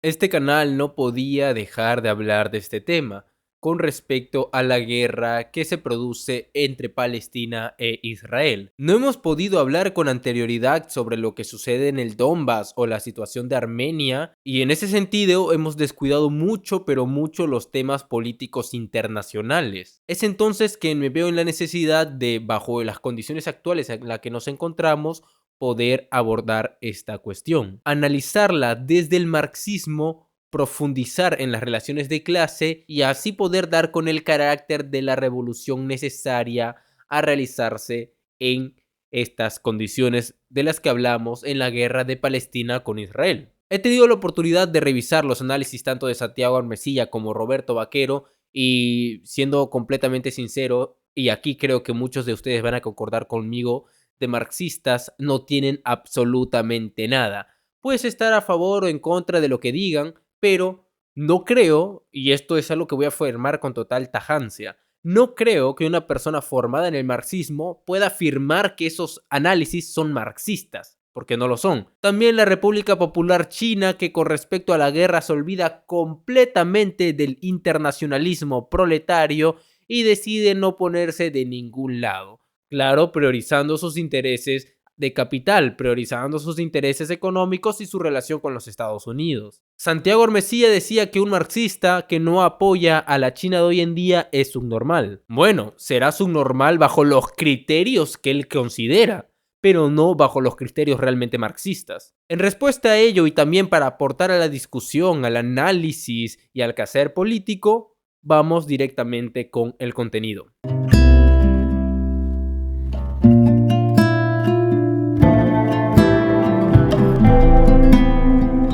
Este canal no podía dejar de hablar de este tema con respecto a la guerra que se produce entre Palestina e Israel. No hemos podido hablar con anterioridad sobre lo que sucede en el Donbass o la situación de Armenia, y en ese sentido hemos descuidado mucho, pero mucho, los temas políticos internacionales. Es entonces que me veo en la necesidad de, bajo las condiciones actuales en las que nos encontramos, poder abordar esta cuestión, analizarla desde el marxismo, profundizar en las relaciones de clase y así poder dar con el carácter de la revolución necesaria a realizarse en estas condiciones de las que hablamos en la guerra de Palestina con Israel. He tenido la oportunidad de revisar los análisis tanto de Santiago Armesilla como Roberto Vaquero, y siendo completamente sincero, y aquí creo que muchos de ustedes van a concordar conmigo, de marxistas no tienen absolutamente nada. Puedes estar a favor o en contra de lo que digan, pero no creo, y esto es algo que voy a afirmar con total tajancia, no creo que una persona formada en el marxismo pueda afirmar que esos análisis son marxistas, porque no lo son. También la República Popular China, que con respecto a la guerra se olvida completamente del internacionalismo proletario y decide no ponerse de ningún lado. Claro, priorizando sus intereses de capital, priorizando sus intereses económicos y su relación con los Estados Unidos. Santiago Ormesilla decía que un marxista que no apoya a la China de hoy en día es subnormal. Bueno, será subnormal bajo los criterios que él considera, pero no bajo los criterios realmente marxistas. En respuesta a ello, y también para aportar a la discusión, al análisis y al quehacer político, vamos directamente con el contenido.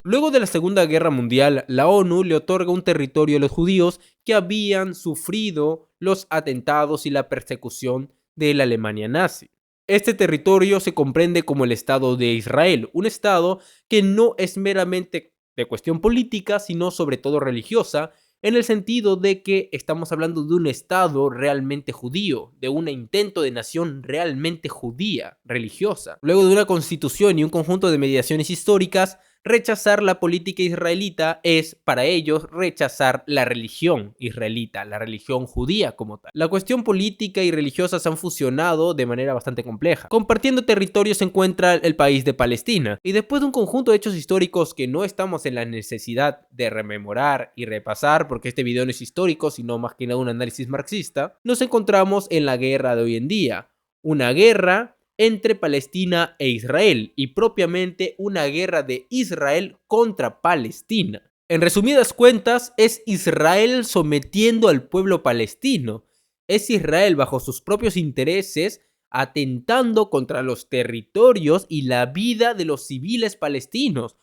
Luego de la Segunda Guerra Mundial, la ONU le otorga un territorio a los judíos que habían sufrido los atentados y la persecución de la Alemania nazi. Este territorio se comprende como el Estado de Israel, un Estado que no es meramente de cuestión política, sino sobre todo religiosa, en el sentido de que estamos hablando de un Estado realmente judío, de un intento de nación realmente judía, religiosa. Luego de una constitución y un conjunto de mediaciones históricas, rechazar la política israelita es, para ellos, rechazar la religión israelita, la religión judía como tal. La cuestión política y religiosa se han fusionado de manera bastante compleja. Compartiendo territorio se encuentra el país de Palestina, y después de un conjunto de hechos históricos que no estamos en la necesidad de rememorar y repasar, porque este video no es histórico, sino más que nada un análisis marxista, nos encontramos en la guerra de hoy en día. Una guerra entre Palestina e Israel, y propiamente una guerra de Israel contra Palestina. En resumidas cuentas, es Israel sometiendo al pueblo palestino. Es Israel bajo sus propios intereses atentando contra los territorios y la vida de los civiles palestinos.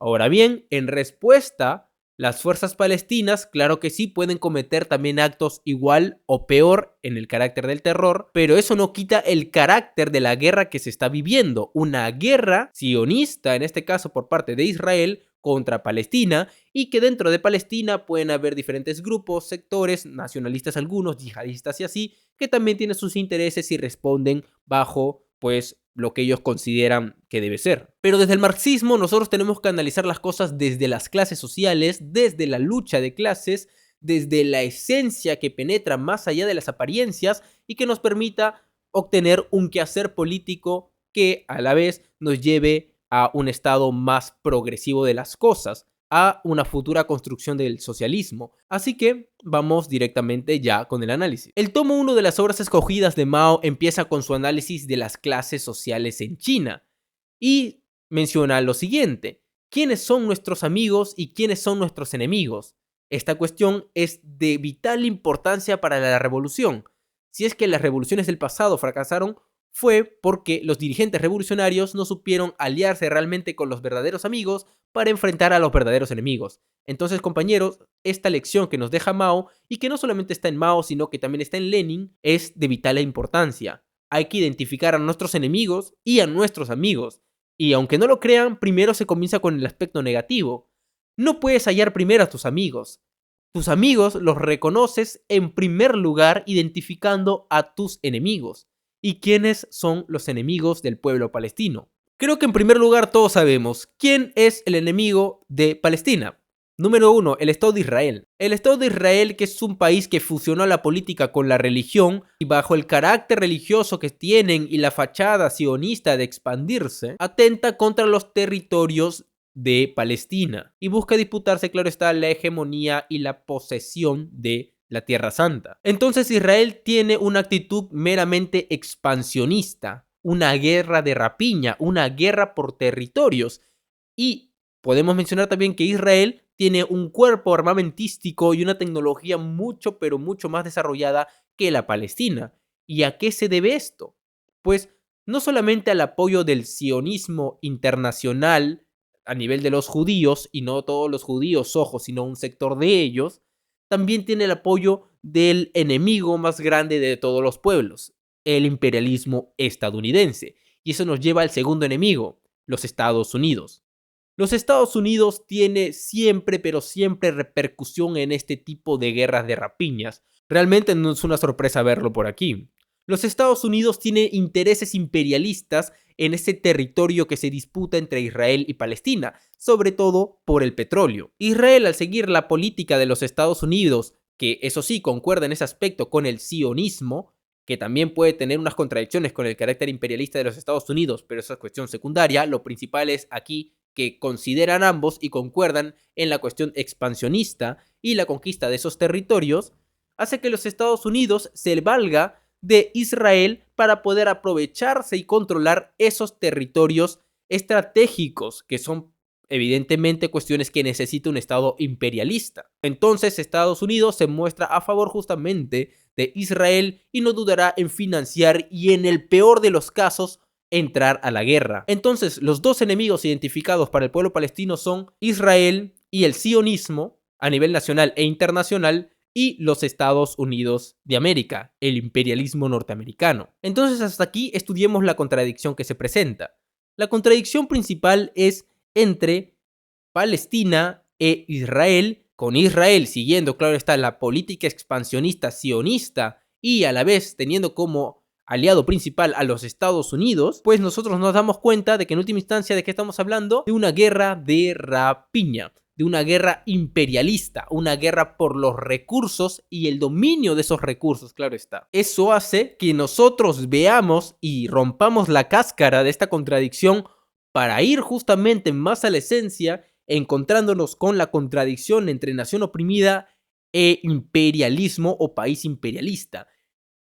Ahora bien, en respuesta, las fuerzas palestinas, claro que sí, pueden cometer también actos igual o peor en el carácter del terror, pero eso no quita el carácter de la guerra que se está viviendo. Una guerra sionista, en este caso por parte de Israel, contra Palestina, y que dentro de Palestina pueden haber diferentes grupos, sectores, nacionalistas algunos, yihadistas y así, que también tienen sus intereses y responden bajo, pues, lo que ellos consideran que debe ser. Pero desde el marxismo nosotros tenemos que analizar las cosas desde las clases sociales, desde la lucha de clases, desde la esencia que penetra más allá de las apariencias y que nos permita obtener un quehacer político que a la vez nos lleve a un estado más progresivo de las cosas, a una futura construcción del socialismo. Así que vamos directamente ya con el análisis. El tomo 1 de las obras escogidas de Mao empieza con su análisis de las clases sociales en China y menciona lo siguiente: ¿quiénes son nuestros amigos y quiénes son nuestros enemigos? Esta cuestión es de vital importancia para la revolución. Si es que las revoluciones del pasado fracasaron, fue porque los dirigentes revolucionarios no supieron aliarse realmente con los verdaderos amigos para enfrentar a los verdaderos enemigos. Entonces, compañeros, esta lección que nos deja Mao, y que no solamente está en Mao, sino que también está en Lenin, es de vital importancia. Hay que identificar a nuestros enemigos y a nuestros amigos. Y aunque no lo crean, primero se comienza con el aspecto negativo. No puedes hallar primero a tus amigos. Tus amigos los reconoces en primer lugar identificando a tus enemigos. ¿Y quiénes son los enemigos del pueblo palestino? Creo que en primer lugar todos sabemos quién es el enemigo de Palestina. Número 1. El Estado de Israel. El Estado de Israel, que es un país que fusionó la política con la religión y bajo el carácter religioso que tienen y la fachada sionista de expandirse, atenta contra los territorios de Palestina y busca disputarse, claro está, la hegemonía y la posesión de la Tierra Santa. Entonces Israel tiene una actitud meramente expansionista, una guerra de rapiña, una guerra por territorios. Y podemos mencionar también que Israel tiene un cuerpo armamentístico y una tecnología mucho, pero mucho más desarrollada que la Palestina. ¿Y a qué se debe esto? Pues no solamente al apoyo del sionismo internacional a nivel de los judíos, y no todos los judíos, ojo, sino un sector de ellos, también tiene el apoyo del enemigo más grande de todos los pueblos, el imperialismo estadounidense. Y eso nos lleva al segundo enemigo, los Estados Unidos. Los Estados Unidos tiene siempre, pero siempre repercusión en este tipo de guerras de rapiñas. Realmente no es una sorpresa verlo por aquí. Los Estados Unidos tienen intereses imperialistas en ese territorio que se disputa entre Israel y Palestina, sobre todo por el petróleo. Israel, al seguir la política de los Estados Unidos, que eso sí concuerda en ese aspecto con el sionismo, que también puede tener unas contradicciones con el carácter imperialista de los Estados Unidos, pero esa es cuestión secundaria. Lo principal es aquí que consideran ambos y concuerdan en la cuestión expansionista y la conquista de esos territorios, hace que los Estados Unidos se valga de Israel para poder aprovecharse y controlar esos territorios estratégicos, que son evidentemente cuestiones que necesita un Estado imperialista. Entonces Estados Unidos se muestra a favor justamente de Israel y no dudará en financiar y, en el peor de los casos, entrar a la guerra. Entonces los dos enemigos identificados para el pueblo palestino son Israel y el sionismo a nivel nacional e internacional, y los Estados Unidos de América, el imperialismo norteamericano. Entonces hasta aquí estudiemos la contradicción que se presenta. La contradicción principal es entre Palestina e Israel, con Israel siguiendo, claro está, la política expansionista sionista y a la vez teniendo como aliado principal a los Estados Unidos, pues nosotros nos damos cuenta de que en última instancia, ¿de qué estamos hablando? De una guerra de rapiña, de una guerra imperialista, una guerra por los recursos y el dominio de esos recursos, claro está. Eso hace que nosotros veamos y rompamos la cáscara de esta contradicción para ir justamente más a la esencia, encontrándonos con la contradicción entre nación oprimida e imperialismo o país imperialista.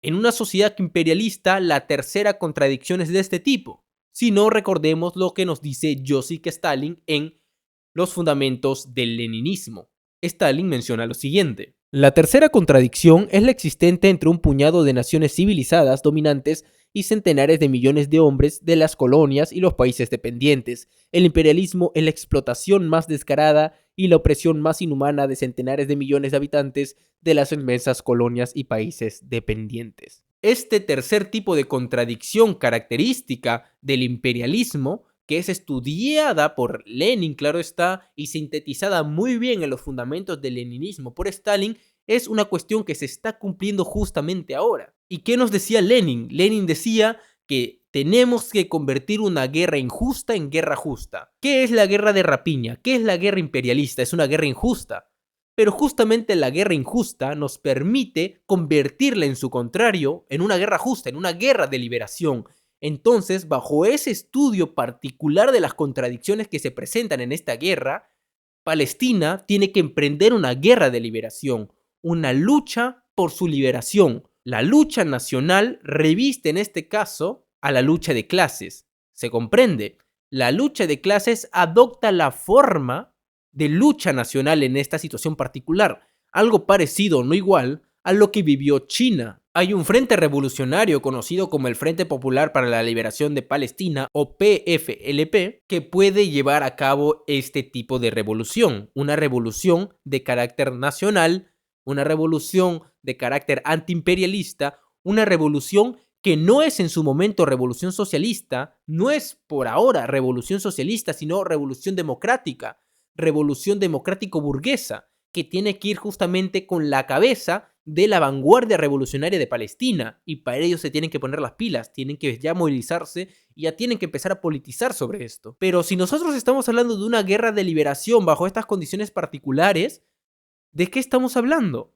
En una sociedad imperialista, la tercera contradicción es de este tipo. Si no, recordemos lo que nos dice Joseph Stalin en Los fundamentos del leninismo. Stalin menciona lo siguiente: la tercera contradicción es la existente entre un puñado de naciones civilizadas dominantes y centenares de millones de hombres de las colonias y los países dependientes. El imperialismo es la explotación más descarada y la opresión más inhumana de centenares de millones de habitantes de las inmensas colonias y países dependientes. Este tercer tipo de contradicción característica del imperialismo, que es estudiada por Lenin, claro está, y sintetizada muy bien en Los fundamentos del leninismo por Stalin, es una cuestión que se está cumpliendo justamente ahora. ¿Y qué nos decía Lenin? Lenin decía que tenemos que convertir una guerra injusta en guerra justa. ¿Qué es la guerra de rapiña? ¿Qué es la guerra imperialista? Es una guerra injusta. Pero justamente la guerra injusta nos permite convertirla en su contrario en una guerra justa, en una guerra de liberación. Entonces, bajo ese estudio particular de las contradicciones que se presentan en esta guerra, Palestina tiene que emprender una guerra de liberación, una lucha por su liberación. La lucha nacional reviste en este caso a la lucha de clases. ¿Se comprende? La lucha de clases adopta la forma de lucha nacional en esta situación particular, algo parecido, no igual, a lo que vivió China. Hay un frente revolucionario conocido como el Frente Popular para la Liberación de Palestina, o PFLP, que puede llevar a cabo este tipo de revolución, una revolución de carácter nacional, una revolución de carácter antiimperialista, una revolución que no es en su momento revolución socialista, no es por ahora revolución socialista, sino revolución democrática, revolución democrático-burguesa, que tiene que ir justamente con la cabeza de la vanguardia revolucionaria de Palestina, y para ello se tienen que poner las pilas, tienen que ya movilizarse y ya tienen que empezar a politizar sobre esto. Pero si nosotros estamos hablando de una guerra de liberación bajo estas condiciones particulares, ¿de qué estamos hablando?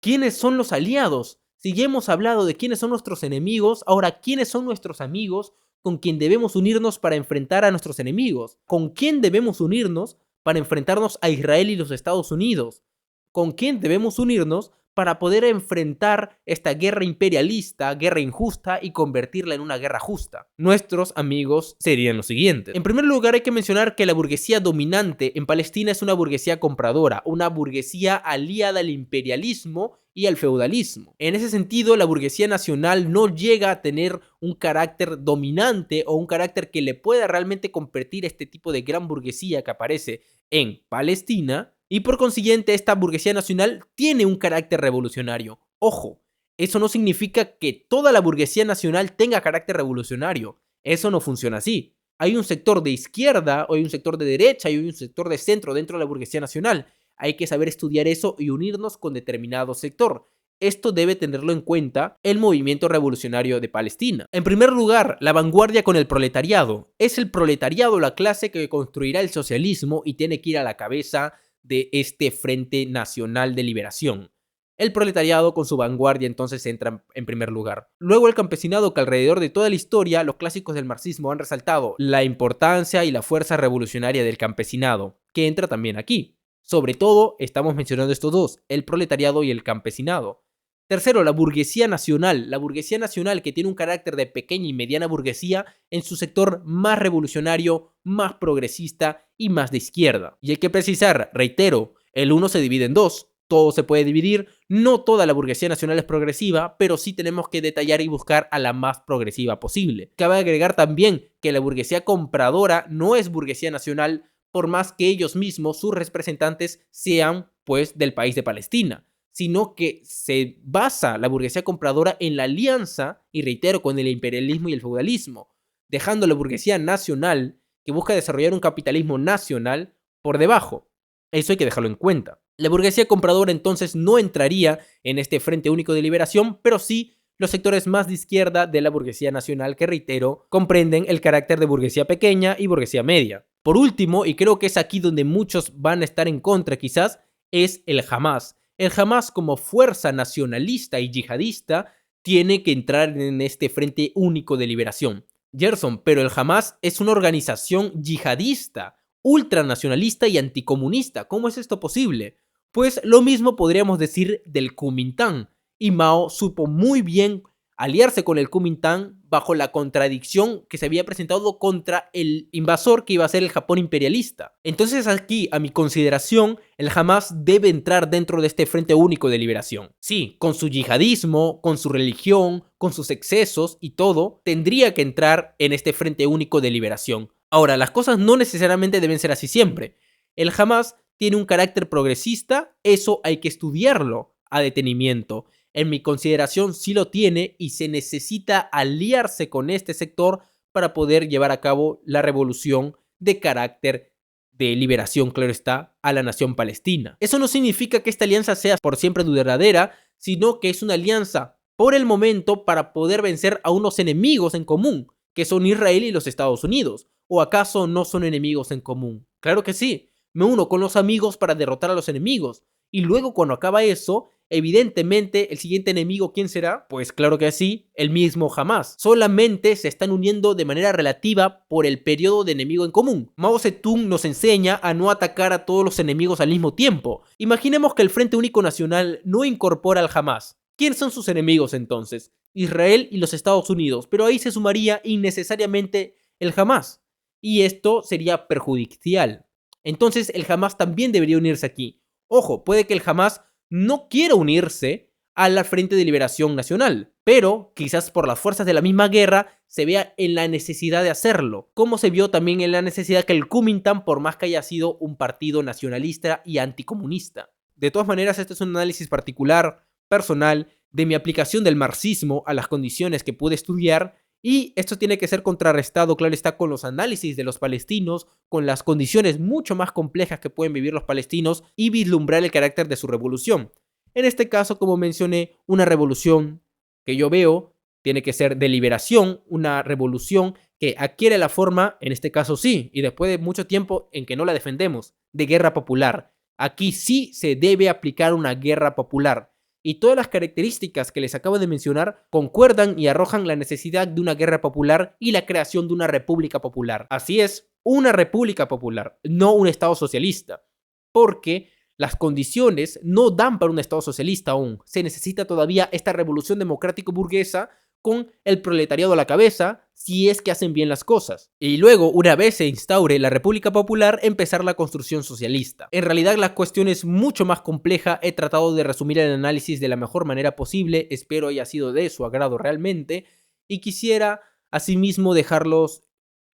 ¿Quiénes son los aliados? Si ya hemos hablado de quiénes son nuestros enemigos, ahora ¿quiénes son nuestros amigos con quien debemos unirnos para enfrentar a nuestros enemigos? ¿Con quién debemos unirnos para enfrentarnos a Israel y los Estados Unidos? ¿Con quién debemos unirnos para poder enfrentar esta guerra imperialista, guerra injusta y convertirla en una guerra justa? Nuestros amigos serían los siguientes. En primer lugar, hay que mencionar que la burguesía dominante en Palestina es una burguesía compradora, una burguesía aliada al imperialismo y al feudalismo. En ese sentido, la burguesía nacional no llega a tener un carácter dominante o un carácter que le pueda realmente competir a este tipo de gran burguesía que aparece en Palestina, y por consiguiente esta burguesía nacional tiene un carácter revolucionario. Ojo, eso no significa que toda la burguesía nacional tenga carácter revolucionario. Eso no funciona así. Hay un sector de izquierda, o hay un sector de derecha, y hay un sector de centro dentro de la burguesía nacional. Hay que saber estudiar eso y unirnos con determinado sector. Esto debe tenerlo en cuenta el movimiento revolucionario de Palestina. En primer lugar, la vanguardia con el proletariado. Es el proletariado la clase que construirá el socialismo y tiene que ir a la cabeza de este Frente Nacional de Liberación. El proletariado con su vanguardia entonces entra en primer lugar. Luego el campesinado, que alrededor de toda la historia los clásicos del marxismo han resaltado la importancia y la fuerza revolucionaria del campesinado, que entra también aquí. Sobre todo estamos mencionando estos dos, el proletariado y el campesinado. Tercero, la burguesía nacional que tiene un carácter de pequeña y mediana burguesía en su sector más revolucionario, más progresista y más de izquierda. Y hay que precisar, reitero, el uno se divide en dos, todo se puede dividir, no toda la burguesía nacional es progresiva, pero sí tenemos que detallar y buscar a la más progresiva posible. Cabe agregar también que la burguesía compradora no es burguesía nacional, por más que ellos mismos, sus representantes, sean pues del país de Palestina, sino que se basa la burguesía compradora en la alianza, y reitero, con el imperialismo y el feudalismo, dejando la burguesía nacional, que busca desarrollar un capitalismo nacional, por debajo. Eso hay que dejarlo en cuenta. La burguesía compradora entonces no entraría en este Frente Único de Liberación, pero sí los sectores más de izquierda de la burguesía nacional, que reitero, comprenden el carácter de burguesía pequeña y burguesía media. Por último, y creo que es aquí donde muchos van a estar en contra quizás, es el Hamas. El Hamas, como fuerza nacionalista y yihadista, tiene que entrar en este Frente Único de Liberación. Gerson, pero el Hamas es una organización yihadista, ultranacionalista y anticomunista. ¿Cómo es esto posible? Pues lo mismo podríamos decir del Kuomintang, y Mao supo muy bien aliarse con el Kuomintang bajo la contradicción que se había presentado contra el invasor que iba a ser el Japón imperialista. Entonces aquí, a mi consideración, el Hamas debe entrar dentro de este Frente Único de Liberación. Sí, con su yihadismo, con su religión, con sus excesos y todo, tendría que entrar en este Frente Único de Liberación. Ahora, las cosas no necesariamente deben ser así siempre. El Hamas tiene un carácter progresista, eso hay que estudiarlo a detenimiento. En mi consideración sí lo tiene, y se necesita aliarse con este sector para poder llevar a cabo la revolución de carácter de liberación, claro está, a la nación palestina. Eso no significa que esta alianza sea por siempre duradera, sino que es una alianza por el momento para poder vencer a unos enemigos en común, que son Israel y los Estados Unidos. ¿O acaso no son enemigos en común? Claro que sí. Me uno con los amigos para derrotar a los enemigos. Y luego, cuando acaba eso, evidentemente, el siguiente enemigo, ¿quién será? Pues claro que sí, el mismo Hamas. Solamente se están uniendo de manera relativa por el periodo de enemigo en común. Mao Zedong nos enseña a no atacar a todos los enemigos al mismo tiempo. Imaginemos que el Frente Único Nacional no incorpora al Hamas. ¿Quiénes son sus enemigos entonces? Israel y los Estados Unidos, pero ahí se sumaría innecesariamente el Hamas. Y esto sería perjudicial. Entonces el Hamas también debería unirse aquí. Ojo, puede que el Hamas no quiera unirse a la Frente de Liberación Nacional, pero quizás por las fuerzas de la misma guerra se vea en la necesidad de hacerlo, como se vio también en la necesidad que el Kuomintang, por más que haya sido un partido nacionalista y anticomunista. De todas maneras, este es un análisis particular, personal, de mi aplicación del marxismo a las condiciones que pude estudiar, y esto tiene que ser contrarrestado, claro está, con los análisis de los palestinos, con las condiciones mucho más complejas que pueden vivir los palestinos y vislumbrar el carácter de su revolución. En este caso, como mencioné, una revolución que yo veo tiene que ser de liberación, una revolución que adquiere la forma, en este caso sí, y después de mucho tiempo en que no la defendemos, de guerra popular. Aquí sí se debe aplicar una guerra popular. Y todas las características que les acabo de mencionar concuerdan y arrojan la necesidad de una guerra popular y la creación de una república popular. Así es, una república popular, no un estado socialista, porque las condiciones no dan para un estado socialista aún. Se necesita todavía esta revolución democrático burguesa con el proletariado a la cabeza, si es que hacen bien las cosas. Y luego, una vez se instaure la República Popular, empezar la construcción socialista. En realidad la cuestión es mucho más compleja, he tratado de resumir el análisis de la mejor manera posible, espero haya sido de su agrado realmente, y quisiera asimismo dejarlos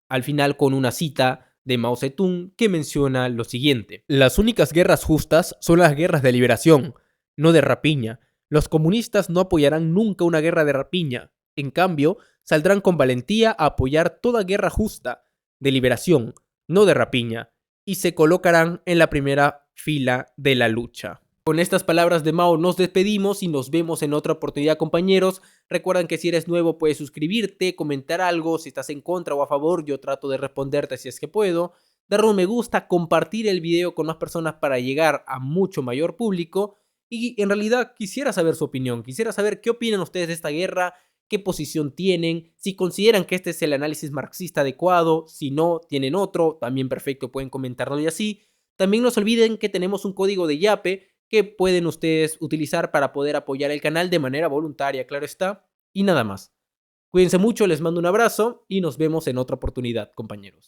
al final con una cita de Mao Zedong que menciona lo siguiente: las únicas guerras justas son las guerras de liberación, no de rapiña. Los comunistas no apoyarán nunca una guerra de rapiña. En cambio, saldrán con valentía a apoyar toda guerra justa, de liberación, no de rapiña, y se colocarán en la primera fila de la lucha. Con estas palabras de Mao nos despedimos y nos vemos en otra oportunidad, compañeros. Recuerden que si eres nuevo puedes suscribirte, comentar algo, si estás en contra o a favor, yo trato de responderte si es que puedo, darle un me gusta, compartir el video con más personas para llegar a mucho mayor público. Y en realidad quisiera saber su opinión, quisiera saber qué opinan ustedes de esta guerra, qué posición tienen, si consideran que este es el análisis marxista adecuado, si no, tienen otro, también perfecto, pueden comentarlo y así. También no se olviden que tenemos un código de Yape que pueden ustedes utilizar para poder apoyar el canal de manera voluntaria, claro está, y nada más. Cuídense mucho, les mando un abrazo y nos vemos en otra oportunidad, compañeros.